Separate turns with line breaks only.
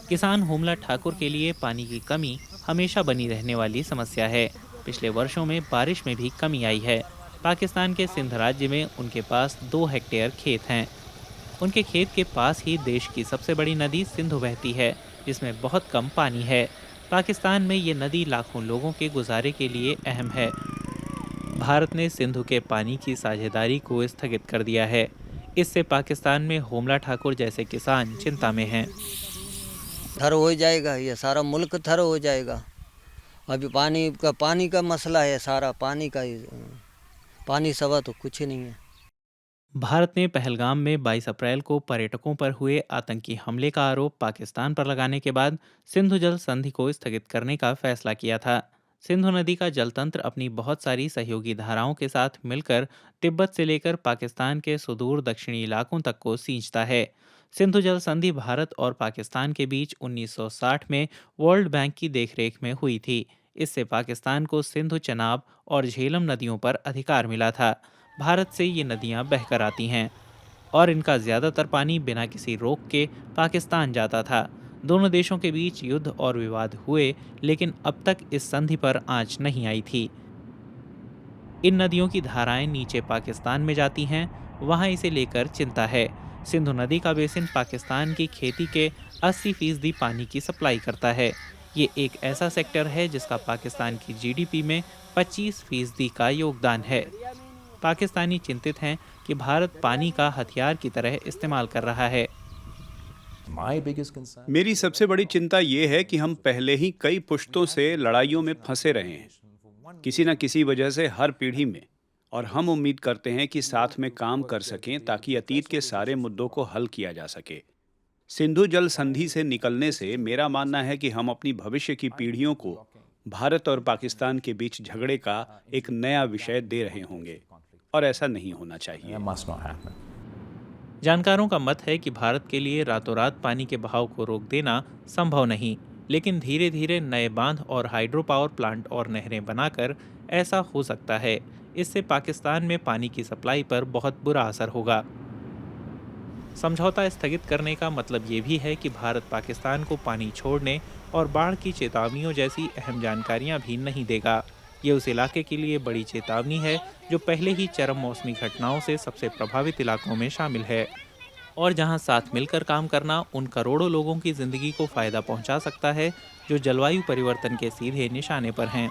किसान होमला ठाकुर के लिए पानी की कमी हमेशा बनी रहने वाली समस्या है। पिछले वर्षों में बारिश में भी कमी आई है। पाकिस्तान के सिंध राज्य में उनके पास 2 हेक्टेयर खेत हैं। उनके खेत के पास ही देश की सबसे बड़ी नदी सिंधु बहती है, जिसमें बहुत कम पानी है। पाकिस्तान में ये नदी लाखों लोगों के गुजारे के लिए अहम है। भारत ने सिंधु के पानी की साझेदारी को स्थगित कर दिया है। इससे पाकिस्तान में होमला ठाकुर जैसे किसान चिंता में हैं।
थर हो जाएगा, ये सारा मुल्क थर हो जाएगा। अभी पानी का मसला है, सारा पानी का ही। पानी सवा तो कुछ नहीं है।
भारत ने पहलगाम में 22 अप्रैल को पर्यटकों पर हुए आतंकी हमले का आरोप पाकिस्तान पर लगाने के बाद सिंधु जल संधि को स्थगित करने का फैसला किया था। सिंधु नदी का जलतंत्र अपनी बहुत सारी सहयोगी धाराओं के साथ मिलकर तिब्बत से लेकर पाकिस्तान के सुदूर दक्षिणी इलाकों तक को सींचता है। सिंधु जल संधि भारत और पाकिस्तान के बीच 1960 में वर्ल्ड बैंक की देखरेख में हुई थी। इससे पाकिस्तान को सिंधु, चनाब और झेलम नदियों पर अधिकार मिला था। भारत से ये नदियां बहकर आती हैं और इनका ज़्यादातर पानी बिना किसी रोक के पाकिस्तान जाता था। दोनों देशों के बीच युद्ध और विवाद हुए, लेकिन अब तक इस संधि पर आंच नहीं आई थी। इन नदियों की धाराएं नीचे पाकिस्तान में जाती हैं, वहां इसे लेकर चिंता है। सिंधु नदी का बेसिन पाकिस्तान की खेती के 80% पानी की सप्लाई करता है। ये एक ऐसा सेक्टर है जिसका पाकिस्तान की जीडीपी में 25% का योगदान है। पाकिस्तानी चिंतित हैं कि भारत पानी का हथियार की तरह इस्तेमाल कर रहा है।
मेरी सबसे बड़ी चिंता ये है कि हम पहले ही कई पुश्तों से लड़ाइयों में फंसे रहे हैं, किसी न किसी वजह से हर पीढ़ी में। और हम उम्मीद करते हैं कि साथ में काम कर सकें ताकि अतीत के सारे मुद्दों को हल किया जा सके। सिंधु जल संधि से निकलने से मेरा मानना है कि हम अपनी भविष्य की पीढ़ियों को भारत और पाकिस्तान के बीच झगड़े का एक नया विषय दे रहे होंगे, और ऐसा नहीं होना चाहिए।
जानकारों का मत है कि भारत के लिए रातों रात पानी के बहाव को रोक देना संभव नहीं, लेकिन धीरे धीरे नए बांध और हाइड्रो पावर प्लांट और नहरें बनाकर ऐसा हो सकता है। इससे पाकिस्तान में पानी की सप्लाई पर बहुत बुरा असर होगा। समझौता स्थगित करने का मतलब ये भी है कि भारत पाकिस्तान को पानी छोड़ने और बाढ़ की चेतावनियों जैसी अहम जानकारियां भी नहीं देगा। ये उस इलाके के लिए बड़ी चेतावनी है जो पहले ही चरम मौसमी घटनाओं से सबसे प्रभावित इलाकों में शामिल है और जहां साथ मिलकर काम करना उन करोड़ों लोगों की जिंदगी को फायदा पहुंचा सकता है जो जलवायु परिवर्तन के सीधे निशाने पर हैं।